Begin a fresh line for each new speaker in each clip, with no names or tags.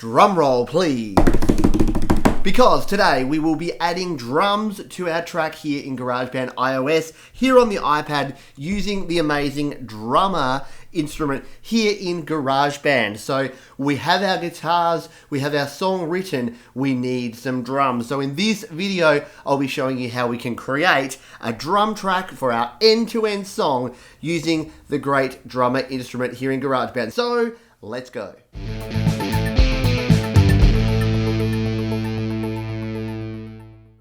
Drum roll, please. Because today we will be adding drums to our track here in GarageBand iOS, here on the iPad, using the amazing drummer instrument here in GarageBand. So we have our guitars, we have our song written, we need some drums. So in this video, I'll be showing you how we can create a drum track for our end-to-end song using the great drummer instrument here in GarageBand. So let's go.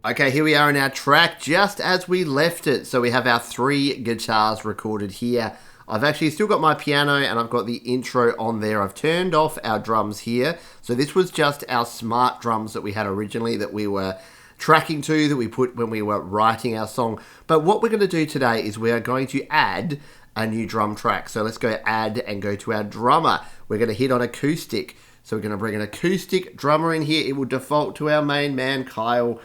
Okay, here we are in our track, just as we left it. So we have our 3 guitars recorded here. I've actually still got my piano and I've got the intro on there. I've turned off our drums here. So this was just our smart drums that we had originally that we were tracking to, that we put when we were writing our song. But what we're going to do today is we are going to add a new drum track. So let's go add and go to our drummer. We're going to hit on acoustic. So we're going to bring an acoustic drummer in here. It will default to our main man, Kyle.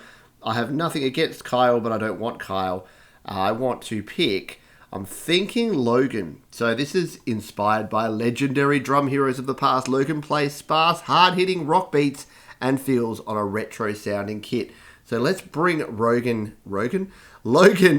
I have nothing against Kyle, but I don't want Kyle. I want to pick, I'm thinking Logan. So this is inspired by legendary drum heroes of the past. Logan plays sparse, hard-hitting rock beats and feels on a retro-sounding kit. So let's bring Logan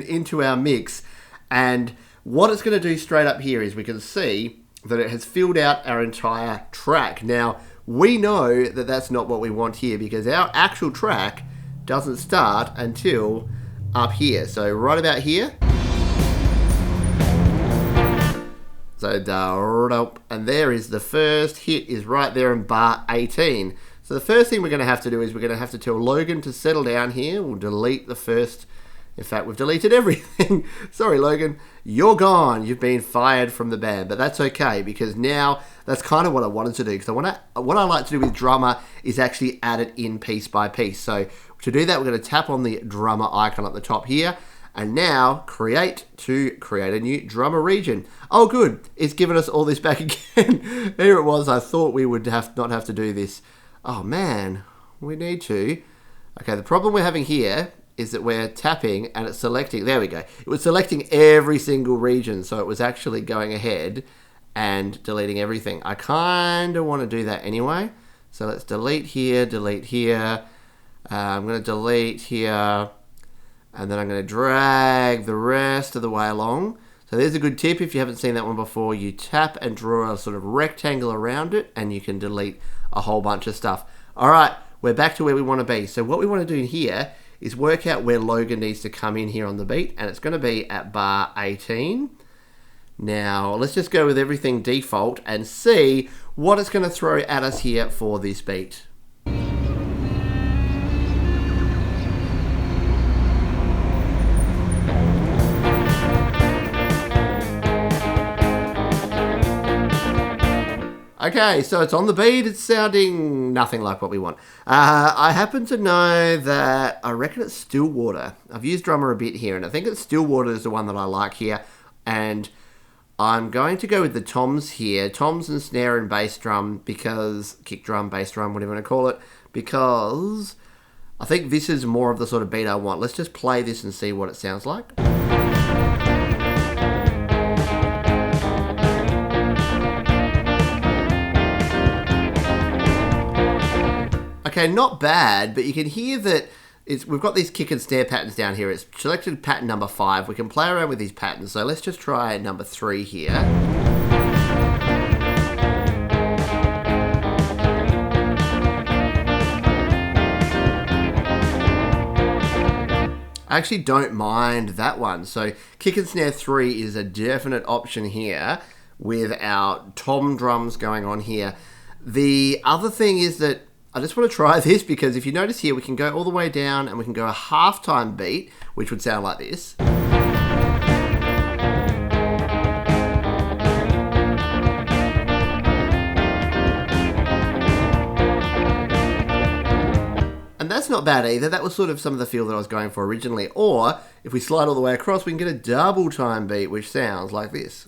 into our mix. And what it's going to do straight up here is we can see that it has filled out our entire track. Now, we know that that's not what we want here because our actual track doesn't start until up here. So right about here. So and there is the first hit is right there in bar 18. So the first thing we're going to have to do is we're going to have to tell Logan to settle down here. We'll delete the first. In fact, we've deleted everything. Sorry, Logan. You're gone. You've been fired from the band. But that's okay because now that's kind of what I wanted to do. Because what I like to do with drummer is actually add it in piece by piece. So to do that, we're going to tap on the drummer icon at the top here. And now create a new drummer region. Oh, good. It's given us all this back again. Here it was. I thought we would not have to do this. Oh, man. We need to. Okay, the problem we're having here is that we're tapping and it's selecting. There we go. It was selecting every single region. So it was actually going ahead and deleting everything. I kind of want to do that anyway. So let's delete here, delete here. I'm going to delete here. And then I'm going to drag the rest of the way along. So there's a good tip. If you haven't seen that one before, you tap and draw a sort of rectangle around it and you can delete a whole bunch of stuff. All right, we're back to where we want to be. So what we want to do here is work out where Logan needs to come in here on the beat, and it's going to be at bar 18. Now, let's just go with everything default and see what it's going to throw at us here for this beat. Okay, so it's on the beat. It's sounding nothing like what we want. I happen to know that I reckon it's Stillwater. I've used drummer a bit here, and I think it's Stillwater is the one that I like here. And I'm going to go with the toms here. Toms and snare and bass drum, because kick drum, bass drum, whatever you want to call it, because I think this is more of the sort of beat I want. Let's just play this and see what it sounds like. Okay, not bad, but you can hear that we've got these kick and snare patterns down here. It's selected pattern number 5. We can play around with these patterns. So let's just try number 3 here. I actually don't mind that one. So kick and snare 3 is a definite option here with our tom drums going on here. The other thing is that I just want to try this because if you notice here, we can go all the way down and we can go a half-time beat, which would sound like this. And that's not bad either. That was sort of some of the feel that I was going for originally. Or if we slide all the way across, we can get a double time beat, which sounds like this.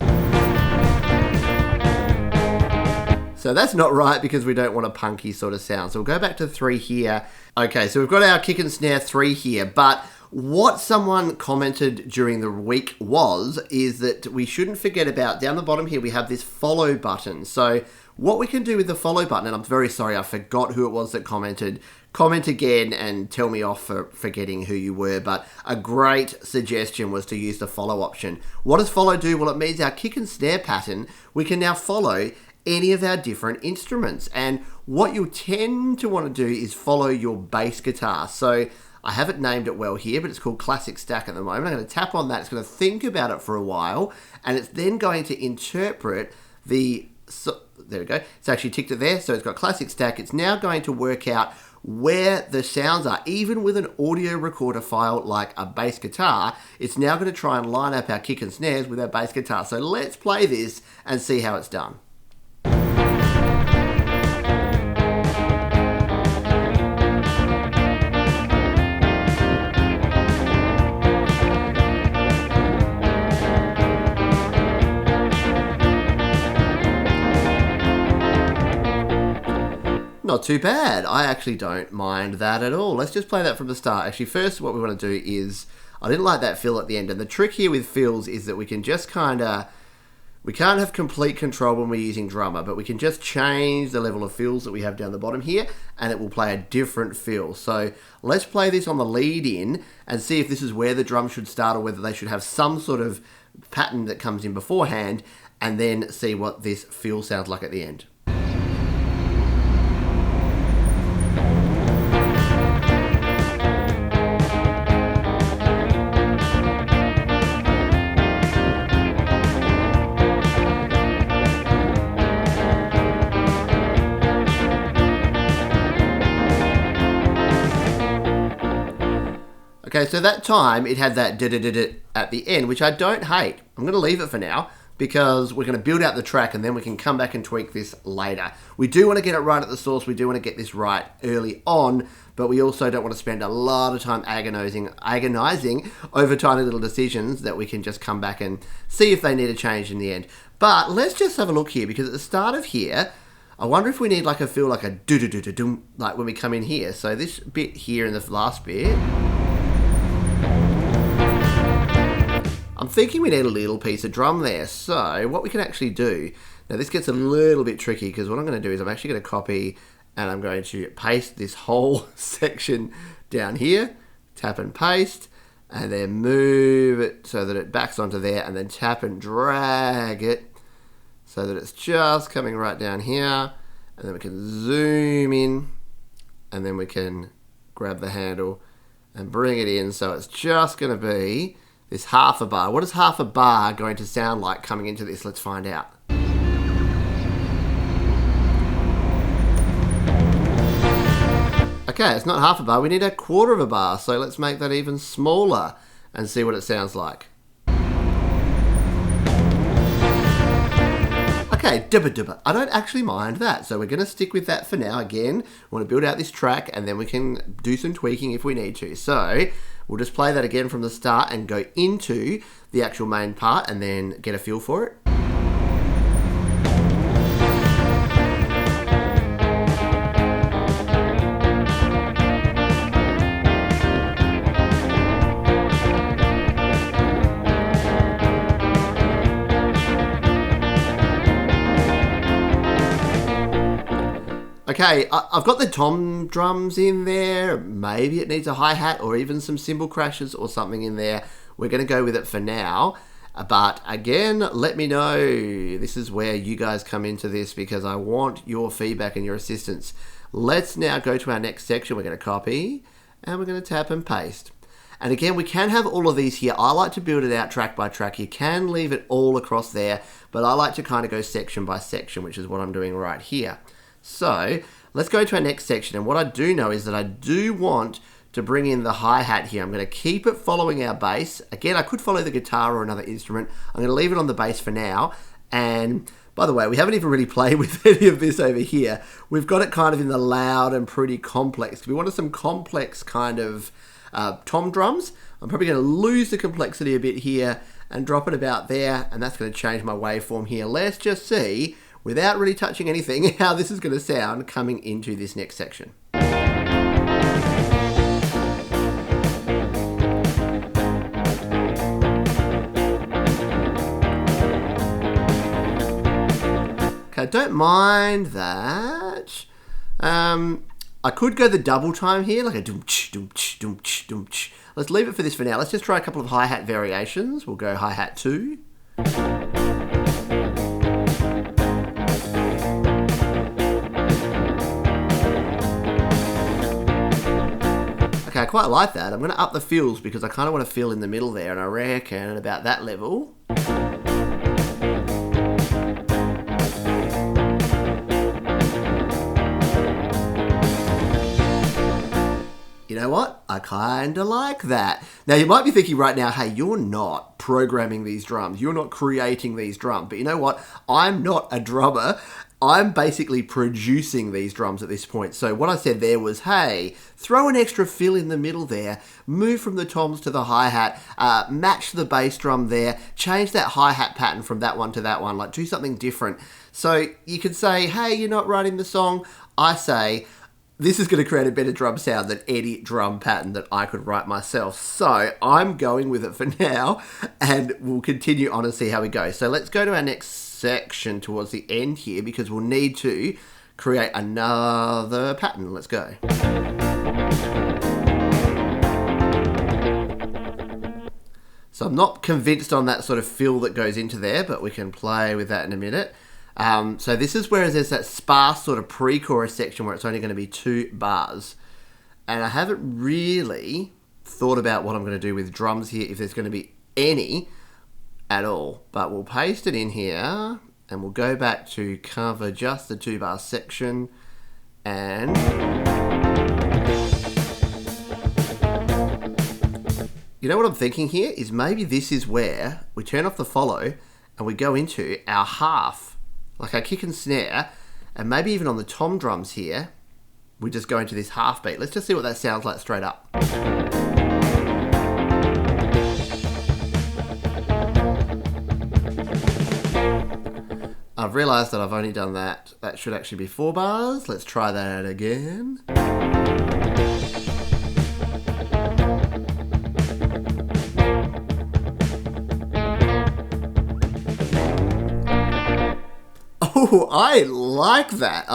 So that's not right because we don't want a punky sort of sound. So we'll go back to 3 here. Okay, so we've got our kick and snare 3 here, but what someone commented during the week is that we shouldn't forget about, down the bottom here, we have this follow button. So what we can do with the follow button, and I'm very sorry, I forgot who it was that commented. Comment again and tell me off for forgetting who you were, but a great suggestion was to use the follow option. What does follow do? Well, it means our kick and snare pattern, we can now follow any of our different instruments. And what you'll tend to want to do is follow your bass guitar. So I haven't named it well here, but it's called Classic Stack at the moment. I'm going to tap on that. It's going to think about it for a while, and it's then going to interpret there we go. It's actually ticked it there. So it's got Classic Stack. It's now going to work out where the sounds are. Even with an audio recorder file like a bass guitar, it's now going to try and line up our kick and snares with our bass guitar. So let's play this and see how it's done. Not too bad. I actually don't mind that at all. Let's just play that from the start. Actually, first what we want to do is, I didn't like that fill at the end. And the trick here with fills is that we can just we can't have complete control when we're using drummer, but we can just change the level of fills that we have down the bottom here, and it will play a different fill. So let's play this on the lead in and see if this is where the drum should start or whether they should have some sort of pattern that comes in beforehand, and then see what this fill sounds like at the end. Okay, so that time it had that da-da-da-da at the end, which I don't hate. I'm going to leave it for now because we're going to build out the track and then we can come back and tweak this later. We do want to get it right at the source. We do want to get this right early on, but we also don't want to spend a lot of time agonizing over tiny little decisions that we can just come back and see if they need a change in the end. But let's just have a look here, because at the start of here, I wonder if we need like a feel like a do-do-do-do-dum, like when we come in here. So this bit here in the last bit, I'm thinking we need a little piece of drum there. So what we can actually do, now this gets a little bit tricky, because what I'm going to do is I'm actually going to copy and I'm going to paste this whole section down here, tap and paste, and then move it so that it backs onto there, and then tap and drag it so that it's just coming right down here, and then we can zoom in, and then we can grab the handle and bring it in, so it's just going to be this half a bar. What is half a bar going to sound like coming into this? Let's find out. Okay, it's not half a bar. We need a quarter of a bar. So let's make that even smaller and see what it sounds like. Okay, dubba dubba. I don't actually mind that. So we're going to stick with that for now. Again, we want to build out this track and then we can do some tweaking if we need to. So we'll just play that again from the start and go into the actual main part and then get a feel for it. Okay, I've got the tom drums in there. Maybe it needs a hi-hat or even some cymbal crashes or something in there. We're going to go with it for now. But again, let me know. This is where you guys come into this, because I want your feedback and your assistance. Let's now go to our next section. We're going to copy and we're going to tap and paste. And again, we can have all of these here. I like to build it out track by track. You can leave it all across there, but I like to kind of go section by section, which is what I'm doing right here. So let's go to our next section, and what I do know is that I do want to bring in the hi-hat here. I'm going to keep it following our bass. Again, I could follow the guitar or another instrument. I'm going to leave it on the bass for now. And by the way, we haven't even really played with any of this over here. We've got it kind of in the loud and pretty complex. We wanted some complex kind of tom drums. I'm probably going to lose the complexity a bit here and drop it about there, and that's going to change my waveform here. Let's just see, without really touching anything, how this is going to sound coming into this next section. Okay, I don't mind that. I could go the double time here, like a doom-ch, doom-ch, doom-ch, doom-ch. Let's leave it for this for now. Let's just try a couple of hi-hat variations. We'll go hi-hat 2. Okay, I quite like that. I'm going to up the fills because I kind of want to fill in the middle there, and I reckon at about that level. You know what? I kind of like that. Now, you might be thinking right now, hey, you're not programming these drums. You're not creating these drums. But you know what? I'm not a drummer. I'm basically producing these drums at this point. So what I said there was, hey, throw an extra fill in the middle there, move from the toms to the hi-hat, match the bass drum there, change that hi-hat pattern from that one to that one, like do something different. So you could say, hey, you're not writing the song. I say, this is going to create a better drum sound than any drum pattern that I could write myself. So I'm going with it for now, and we'll continue on and see how we go. So let's go to our next section towards the end here, because we'll need to create another pattern. Let's go. So I'm not convinced on that sort of fill that goes into there, but we can play with that in a minute. So this is where there's that sparse sort of pre-chorus section where it's only going to be 2 bars. And I haven't really thought about what I'm going to do with drums here, if there's going to be any at all. But we'll paste it in here, and we'll go back to cover just the 2-bar section. And you know what I'm thinking here is maybe this is where we turn off the follow and we go into our half. Like our kick and snare, and maybe even on the tom drums here, we just go into this half beat. Let's just see what that sounds like straight up. I've realised that I've only done that. That should actually be 4 bars. Let's try that again. Oh, I like that.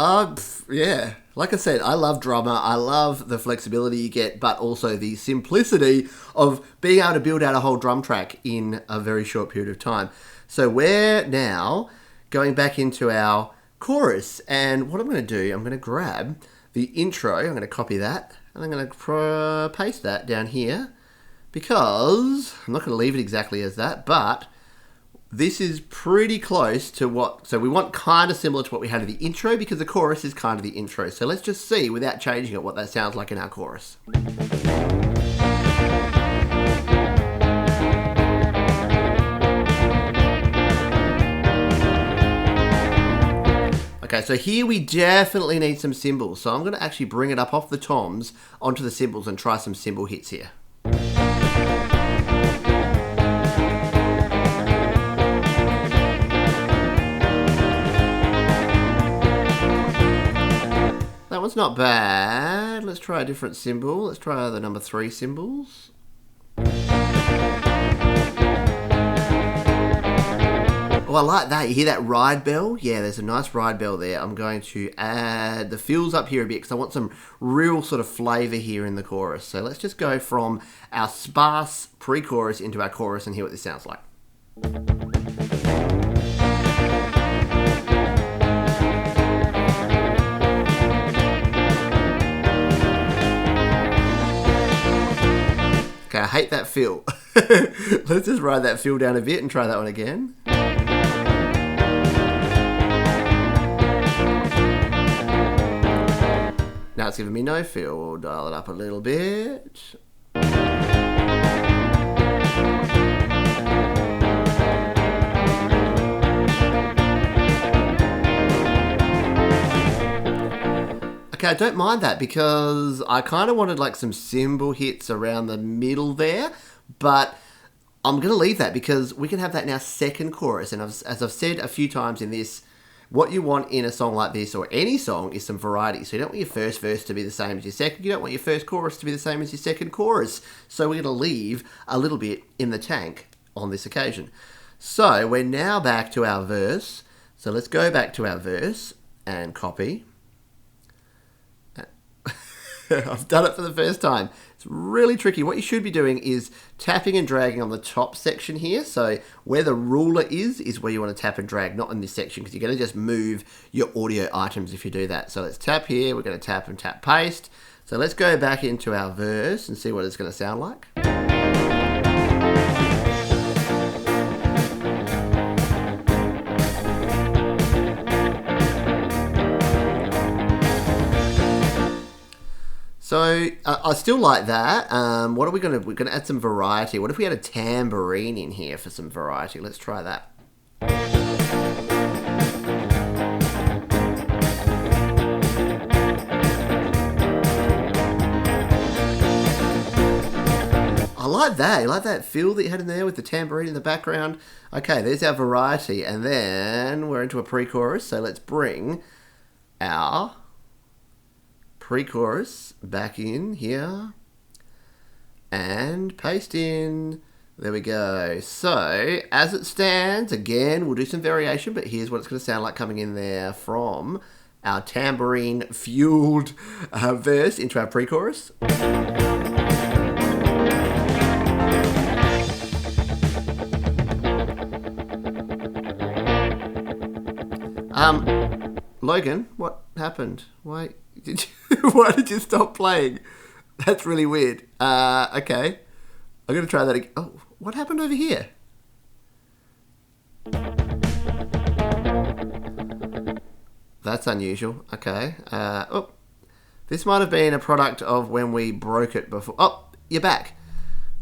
Yeah. Like I said, I love drummer. I love the flexibility you get, but also the simplicity of being able to build out a whole drum track in a very short period of time. So we're now going back into our chorus. And what I'm going to do, I'm going to grab the intro. I'm going to copy that. And I'm going to paste that down here. Because I'm not going to leave it exactly as that, but this is pretty close to what, so we want kind of similar to what we had in the intro, because the chorus is kind of the intro. So let's just see, without changing it, what that sounds like in our chorus. Okay, so here we definitely need some cymbals. So I'm going to actually bring it up off the toms onto the cymbals and try some cymbal hits here. That one's not bad. Let's try a different cymbal. Let's try the number 3 cymbals. Oh, I like that. You hear that ride bell? Yeah, there's a nice ride bell there. I'm going to add the fills up here a bit because I want some real sort of flavour here in the chorus. So let's just go from our sparse pre-chorus into our chorus and hear what this sounds like. Okay, I hate that fill. Let's just ride that fill down a bit and try that one again. Now it's giving me no fill. We'll dial it up a little bit. Okay, I don't mind that because I kind of wanted like some cymbal hits around the middle there, but I'm going to leave that because we can have that in our second chorus. And as I've said a few times in this, what you want in a song like this or any song is some variety. So you don't want your first verse to be the same as your second. You don't want your first chorus to be the same as your second chorus. So we're going to leave a little bit in the tank on this occasion. So we're now back to our verse. So let's go back to our verse and copy. I've done it for the first time. It's really tricky. What you should be doing is tapping and dragging on the top section here. So where the ruler is where you want to tap and drag, not in this section, because you're going to just move your audio items if you do that. So let's tap here. We're going to tap and tap paste. So let's go back into our verse and see what it's going to sound like. So I still like that. What are we going to? We're going to add some variety. What if we had a tambourine in here for some variety? Let's try that. I like that. You like that feel that you had in there with the tambourine in the background? Okay, there's our variety. And then we're into a pre-chorus. So let's bring our pre-chorus back in here and paste in. There we go. So as it stands, again, we'll do some variation, but here's what it's going to sound like coming in there from our tambourine fueled verse into our pre-chorus. Logan, what happened? Why did you stop playing? That's really weird. Okay. I'm going to try that again. Oh, what happened over here? That's unusual. Okay. This might have been a product of when we broke it before. Oh, you're back.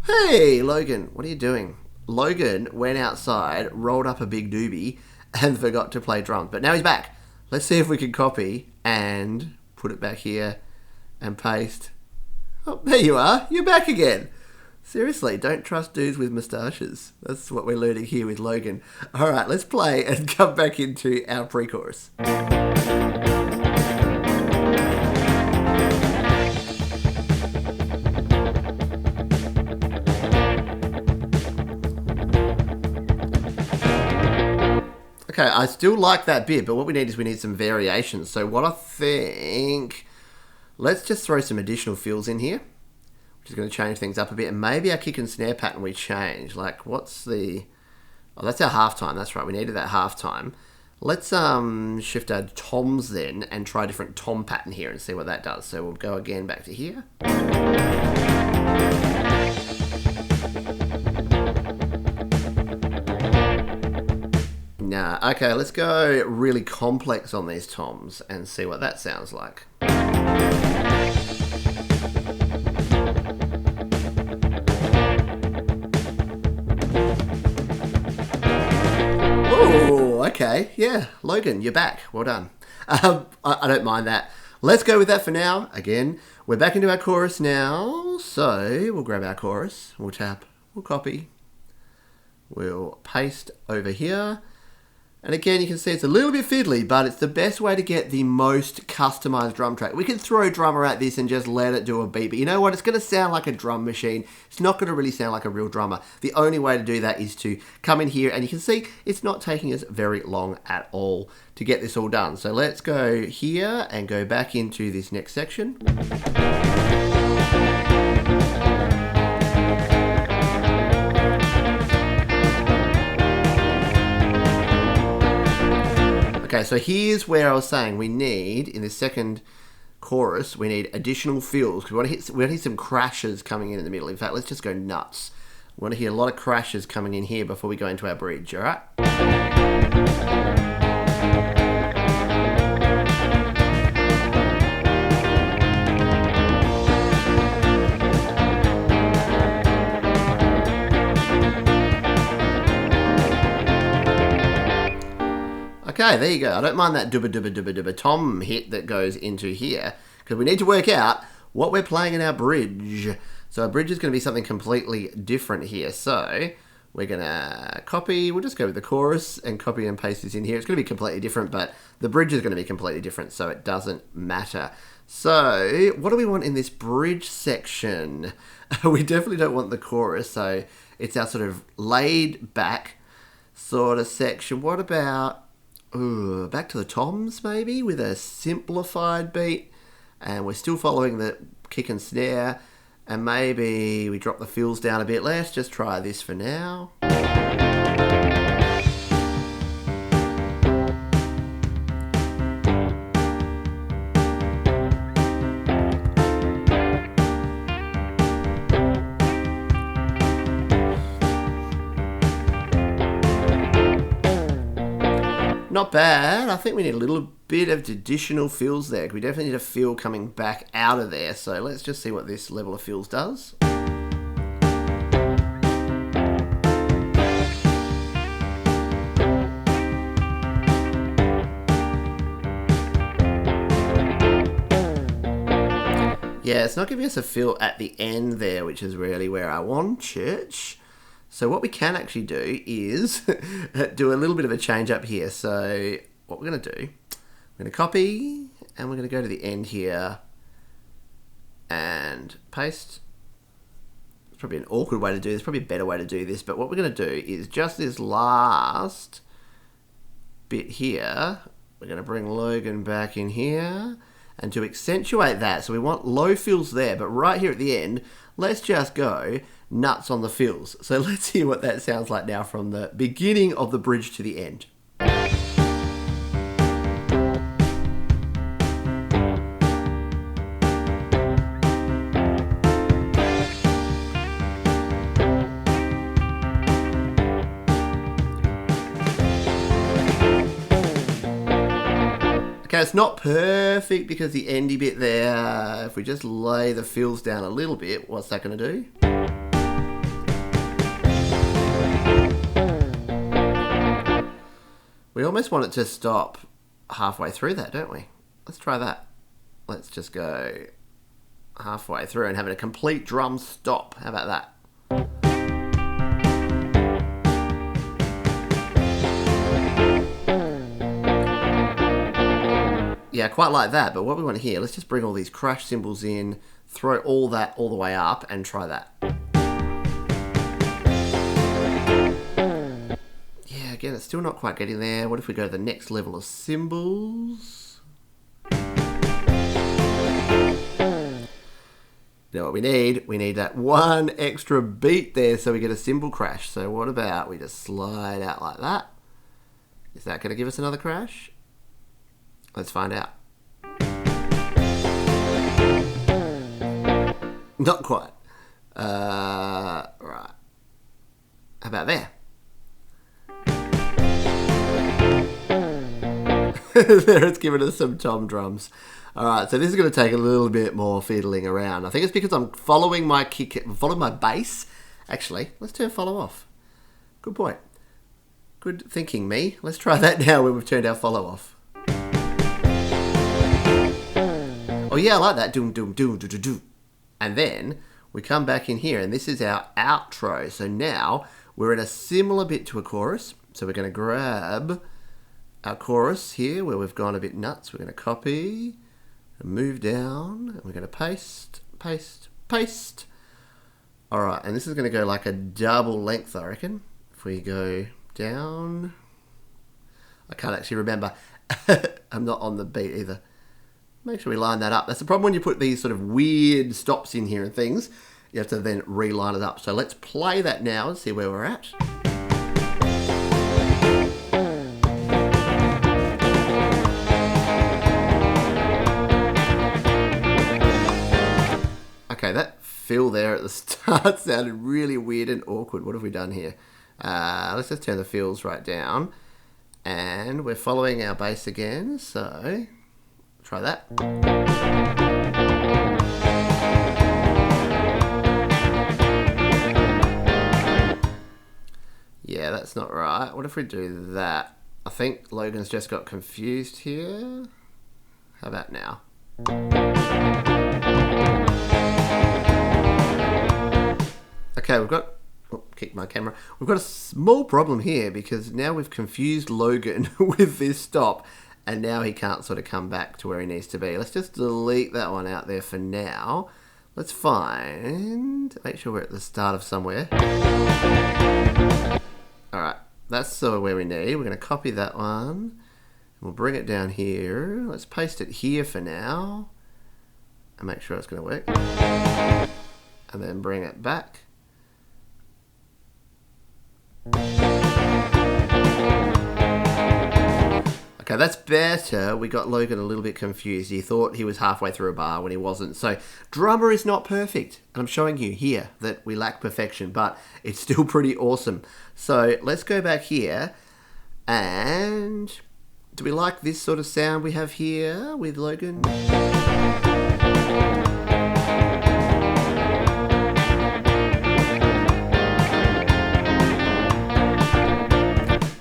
Hey, Logan, what are you doing? Logan went outside, rolled up a big doobie, and forgot to play drums. But now he's back. Let's see if we can copy and put it back here and paste. Oh, there you are. You're back again. Seriously, don't trust dudes with moustaches. That's what we're learning here with Logan. All right, let's play and come back into our pre-chorus. Okay, I still like that bit, but what we need is we need some variations. So what I think, let's just throw some additional fills in here, which is going to change things up a bit. And maybe our kick and snare pattern we change. Like what's the, oh, that's our halftime. That's right, we needed that halftime. Let's shift our toms then and try a different tom pattern here and see what that does. So we'll go again back to here. Nah, okay, let's go really complex on these toms and see what that sounds like. Oh, okay, yeah, Logan, you're back. Well done. I don't mind that. Let's go with that for now. Again, we're back into our chorus now. So we'll grab our chorus, we'll tap, we'll copy, we'll paste over here. And again, you can see it's a little bit fiddly, but it's the best way to get the most customized drum track. We can throw drummer at this and just let it do a beat. But you know what? It's going to sound like a drum machine. It's not going to really sound like a real drummer. The only way to do that is to come in here, and you can see it's not taking us very long at all to get this all done. So let's go here and go back into this next section. Okay, so here's where I was saying we need, in the second chorus, we need additional fills. We want to hear some crashes coming in the middle. In fact, let's just go nuts. We want to hear a lot of crashes coming in here before we go into our bridge, all right? Okay, there you go. I don't mind that dubba dubba dubba dubba tom hit that goes into here, because we need to work out what we're playing in our bridge. So our bridge is going to be something completely different here. So we're going to copy, we'll just go with the chorus and copy and paste this in here. It's going to be completely different, but the bridge is going to be completely different, so it doesn't matter. So what do we want in this bridge section? We definitely don't want the chorus, so it's our sort of laid back sort of section. What about Ooh, back to the toms maybe with a simplified beat, and we're still following the kick and snare, and maybe we drop the fills down a bit. Let's just try this for now. Not bad. I think we need a little bit of additional fills there. We definitely need a fill coming back out of there. So let's just see what this level of fills does. Yeah, it's not giving us a fill at the end there, which is really where I want it. So what we can actually do is do a little bit of a change up here. So what we're going to do, we're going to copy, and we're going to go to the end here and paste. It's probably an awkward way to do this, probably a better way to do this, but what we're going to do is just this last bit here, we're going to bring Logan back in here, and to accentuate that, so we want low fills there, but right here at the end, let's just go nuts on the fills. So let's hear what that sounds like now from the beginning of the bridge to the end. Okay, it's not perfect because the endy bit there, if we just lay the fills down a little bit, what's that going to do? We almost want it to stop halfway through that, don't we? Let's try that. Let's just go halfway through and have a complete drum stop. How about that? Yeah, quite like that, but what we want to hear, let's just bring all these crash cymbals in, throw all that all the way up, and try that. Yeah, again, it's still not quite getting there. What if we go to the next level of cymbals? You know what we need? We need that one extra beat there so we get a cymbal crash. So what about we just slide out like that? Is that going to give us another crash? Let's find out. Not quite. Right. How about there? There, it's given us some tom drums. Alright, so this is going to take a little bit more fiddling around. I think it's because I'm following my kick, following my bass. Actually, let's turn follow off. Good point. Good thinking, me. Let's try that now when we've turned our follow off. Oh yeah, I like that. Doom, doom, doom, doom, doom, doom. And then we come back in here, and this is our outro. So now we're in a similar bit to a chorus. So we're going to grab our chorus here where we've gone a bit nuts. We're going to copy and move down, and we're going to paste, paste, paste. All right, and this is going to go like a double length, I reckon. If we go down, I can't actually remember. I'm not on the beat either. Make sure we line that up. That's the problem when you put these sort of weird stops in here and things. You have to then reline it up. So let's play that now and see where we're at. Okay, that fill there at the start sounded really weird and awkward. What have we done here? Let's just turn the fills right down. And we're following our bass again, so try that. Yeah, that's not right. What if we do that? I think Logan's just got confused here. How about now? Okay, we've got... Oh, kicked my camera. We've got a small problem here because now we've confused Logan with this stop, and now he can't sort of come back to where he needs to be. Let's just delete that one out there for now. Let's find... Make sure we're at the start of somewhere. Alright, that's sort of where we need. We're going to copy that one. We'll bring it down here. Let's paste it here for now. And make sure it's going to work. And then bring it back. Okay, that's better. We got Logan a little bit confused. He thought he was halfway through a bar when he wasn't. So, drummer is not perfect. And I'm showing you here that we lack perfection, but it's still pretty awesome. So, let's go back here. And do we like this sort of sound we have here with Logan?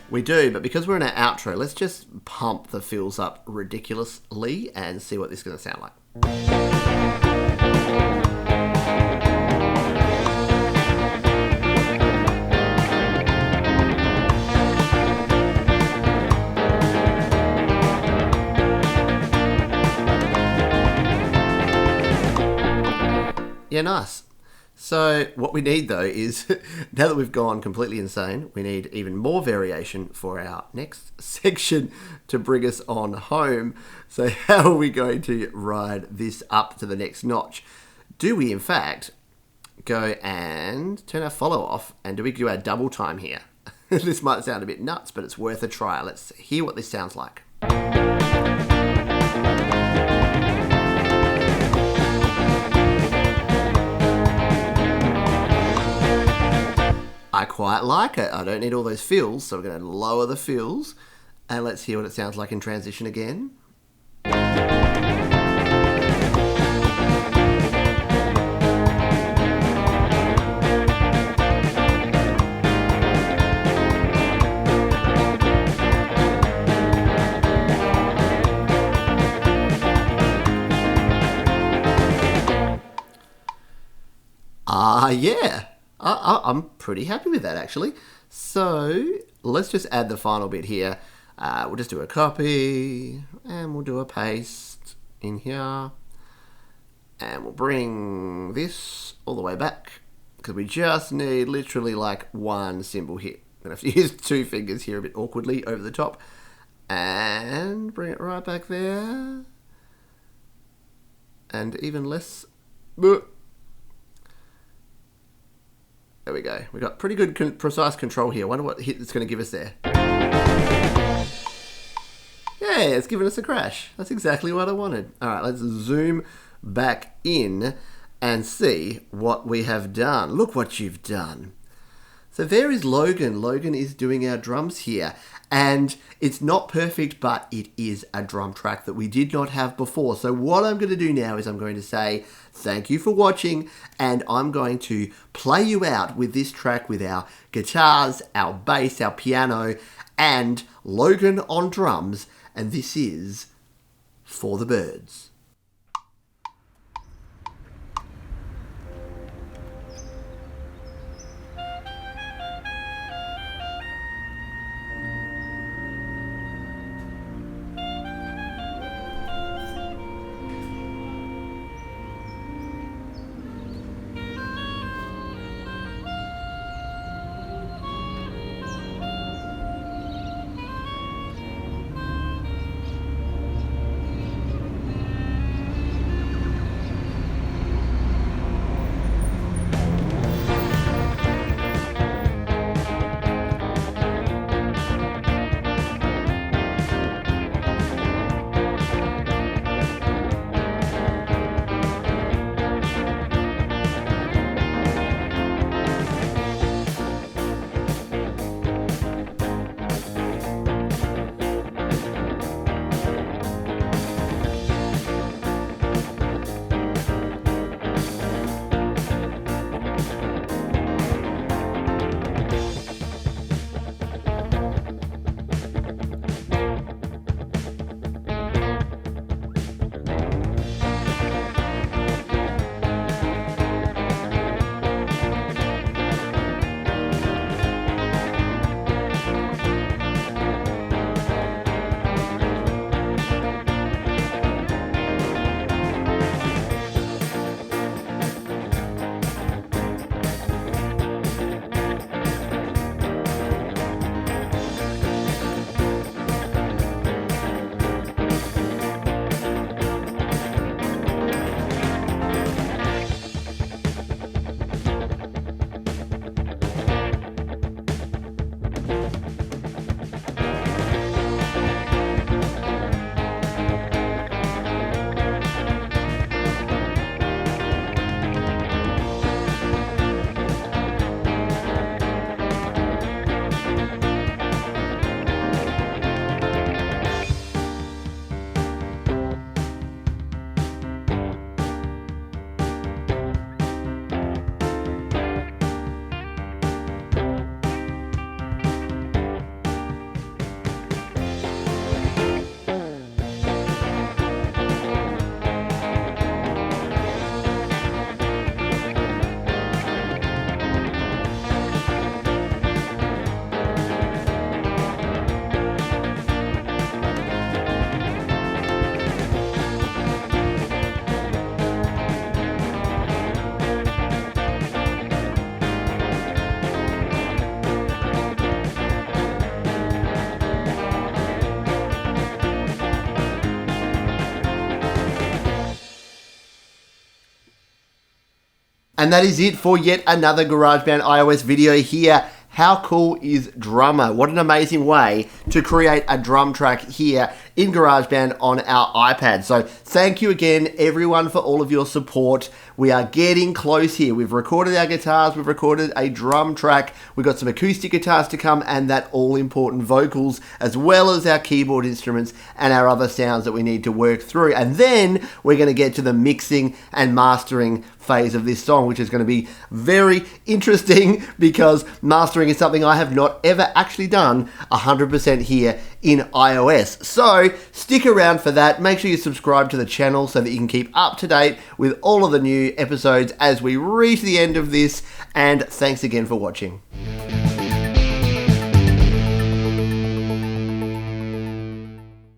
We do, but because we're in our outro, let's just pump the fills up ridiculously and see what this is going to sound like. Yeah, nice. So what we need though is, now that we've gone completely insane, we need even more variation for our next section to bring us on home. So how are we going to ride this up to the next notch? Do we in fact go and turn our follow off, and do we do our double time here? This might sound a bit nuts, but it's worth a try. Let's hear what this sounds like. I quite like it. I don't need all those fills, so we're going to lower the fills. And let's hear what it sounds like in transition again. Yeah. I'm pretty happy with that, actually. So let's just add the final bit here. We'll just do a copy, and we'll do a paste in here. And we'll bring this all the way back, because we just need literally like one cymbal hit. I'm going to have to use 2 fingers here a bit awkwardly over the top. And bring it right back there. And even less... There we go. We got pretty good precise control here. Wonder what hit it's going to give us there. Yeah, it's giving us a crash. That's exactly what I wanted. All right, let's zoom back in and see what we have done. Look what you've done. So there is Logan. Logan is doing our drums here. And it's not perfect, but it is a drum track that we did not have before. So what I'm going to do now is I'm going to say thank you for watching, and I'm going to play you out with this track with our guitars, our bass, our piano, and Logan on drums. And this is For the Birds. And that is it for yet another GarageBand iOS video here. How cool is Drummer? What an amazing way to create a drum track here in GarageBand on our iPad. So thank you again, everyone, for all of your support. We are getting close here. We've recorded our guitars, we've recorded a drum track, we've got some acoustic guitars to come, and that all-important vocals, as well as our keyboard instruments and our other sounds that we need to work through. And then we're going to get to the mixing and mastering phase of this song, which is going to be very interesting because mastering is something I have not ever actually done 100% here in iOS. So stick around for that. Make sure you subscribe to the channel so that you can keep up to date with all of the new episodes as we reach the end of this. And thanks again for watching.